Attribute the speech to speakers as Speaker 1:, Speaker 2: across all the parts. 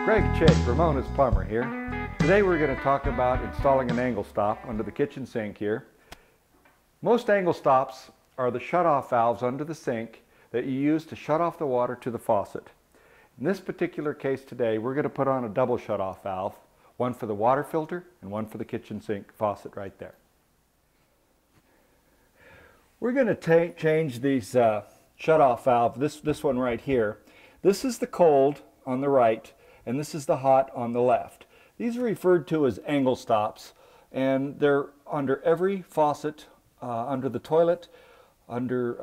Speaker 1: Greg Chick, Ramona's plumber here. Today we're going to talk about installing an angle stop under the kitchen sink here. Most angle stops are the shut-off valves under the sink that you use to shut off the water to the faucet. In this particular case today, we're going to put on a double shut-off valve, one for the water filter and one for the kitchen sink faucet right there. We're going to change these shut-off valve, this one right here. This is the cold on the right, and this is the hot on the left. These are referred to as angle stops, and they're under every faucet, under the toilet, under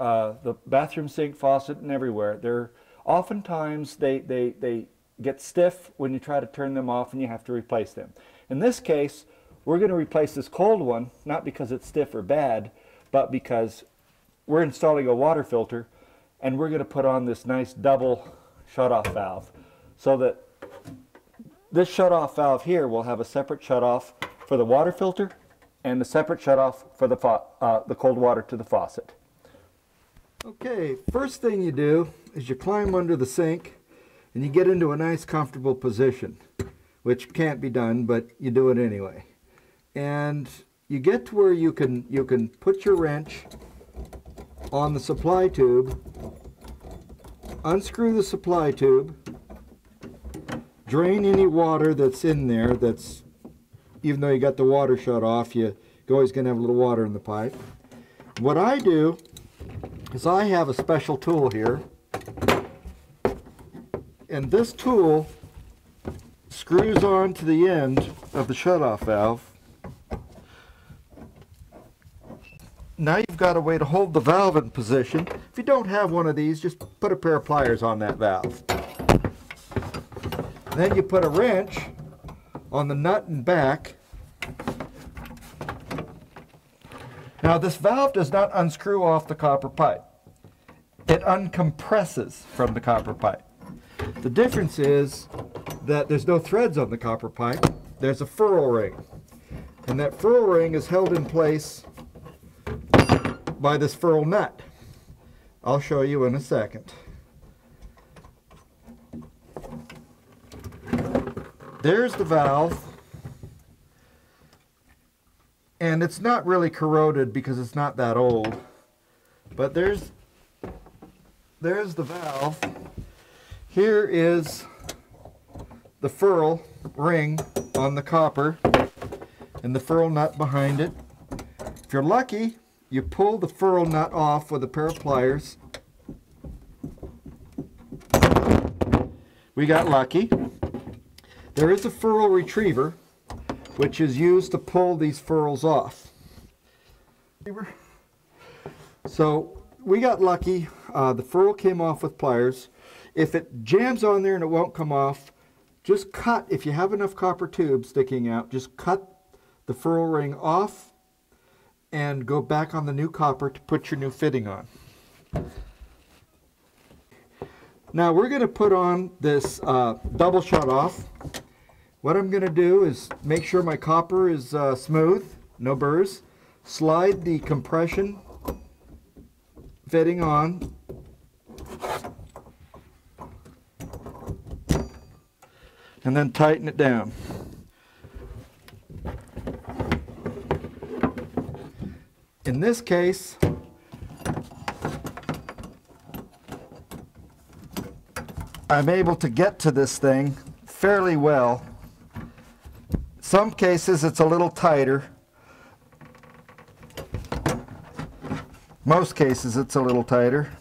Speaker 1: the bathroom sink faucet, and everywhere. They're oftentimes they get stiff when you try to turn them off, and you have to replace them. In this case, we're going to replace this cold one, not because it's stiff or bad, but because we're installing a water filter, and we're going to put on this nice double shut-off valve, so that this shut-off valve here will have a separate shut-off for the water filter and a separate shut-off for the cold water to the faucet. Okay, first thing you do is you climb under the sink and you get into a nice comfortable position, which can't be done, but you do it anyway. And you get to where you can put your wrench on the supply tube, unscrew the supply tube, drain any water that's in there, even though you got the water shut off, you're always going to have a little water in the pipe. What I do is I have a special tool here, and this tool screws on to the end of the shut-off valve. Now you've got a way to hold the valve in position. If you don't have one of these, just put a pair of pliers on that valve. Then you put a wrench on the nut and back. Now this valve does not unscrew off the copper pipe. It uncompresses from the copper pipe. The difference is that there's no threads on the copper pipe. There's a ferrule ring. And that ferrule ring is held in place by this ferrule nut. I'll show you in a second. There's the valve, and it's not really corroded because it's not that old, but there's the valve. Here is the ferrule ring on the copper and the ferrule nut behind it. If you're lucky, you pull the ferrule nut off with a pair of pliers. We got lucky. There is a ferrule retriever, which is used to pull these ferrules off. So we got lucky. The ferrule came off with pliers. If it jams on there and it won't come off, just cut, if you have enough copper tubes sticking out, just cut the ferrule ring off and go back on the new copper to put your new fitting on. Now we're going to put on this double shut-off. What I'm going to do is make sure my copper is smooth, no burrs. Slide the compression fitting on. And then tighten it down. In this case, I'm able to get to this thing fairly well. Some cases it's a little tighter. Most cases it's a little tighter.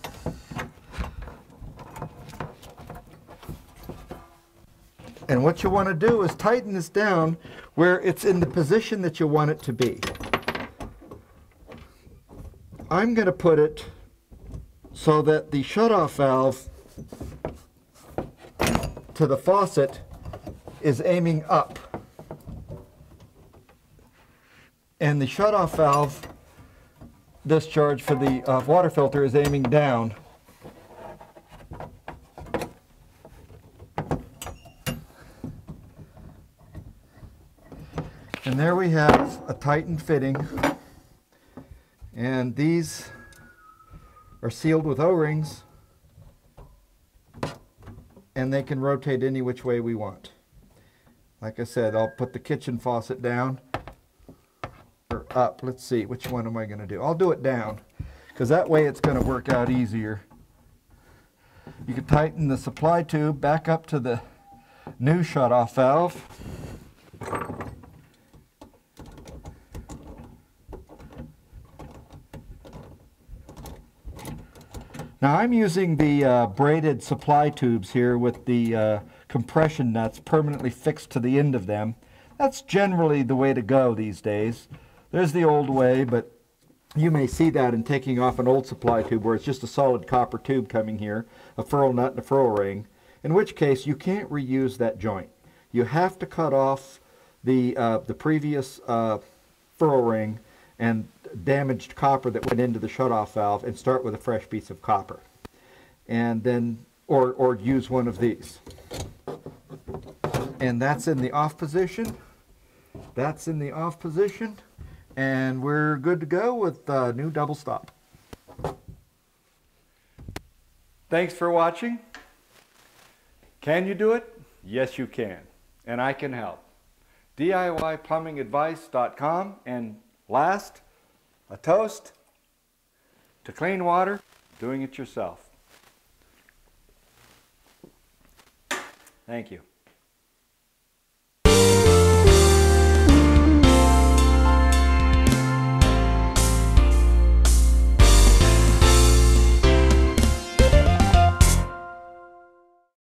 Speaker 1: And what you want to do is tighten this down where it's in the position that you want it to be. I'm going to put it so that the shut-off valve to the faucet is aiming up, and the shut-off valve discharge for the water filter is aiming down. And there we have a tightened fitting, and these are sealed with O-rings and they can rotate any which way we want. Like I said, I'll put the kitchen faucet down or up. Let's see, which one am I going to do? I'll do it down because that way it's going to work out easier. You can tighten the supply tube back up to the new shut-off valve. Now I'm using the braided supply tubes here with the compression nuts permanently fixed to the end of them. That's generally the way to go these days. There's the old way, but you may see that in taking off an old supply tube where it's just a solid copper tube coming here, a ferrule nut and a ferrule ring, in which case you can't reuse that joint. You have to cut off the previous ferrule ring and damaged copper that went into the shutoff valve and start with a fresh piece of copper. And then, or use one of these. And that's in the off position. That's in the off position. And we're good to go with new double stop. Thanks for watching. Can you do it? Yes, you can. And I can help. DIYplumbingadvice.com. And last, a toast to clean water, doing it yourself. Thank you.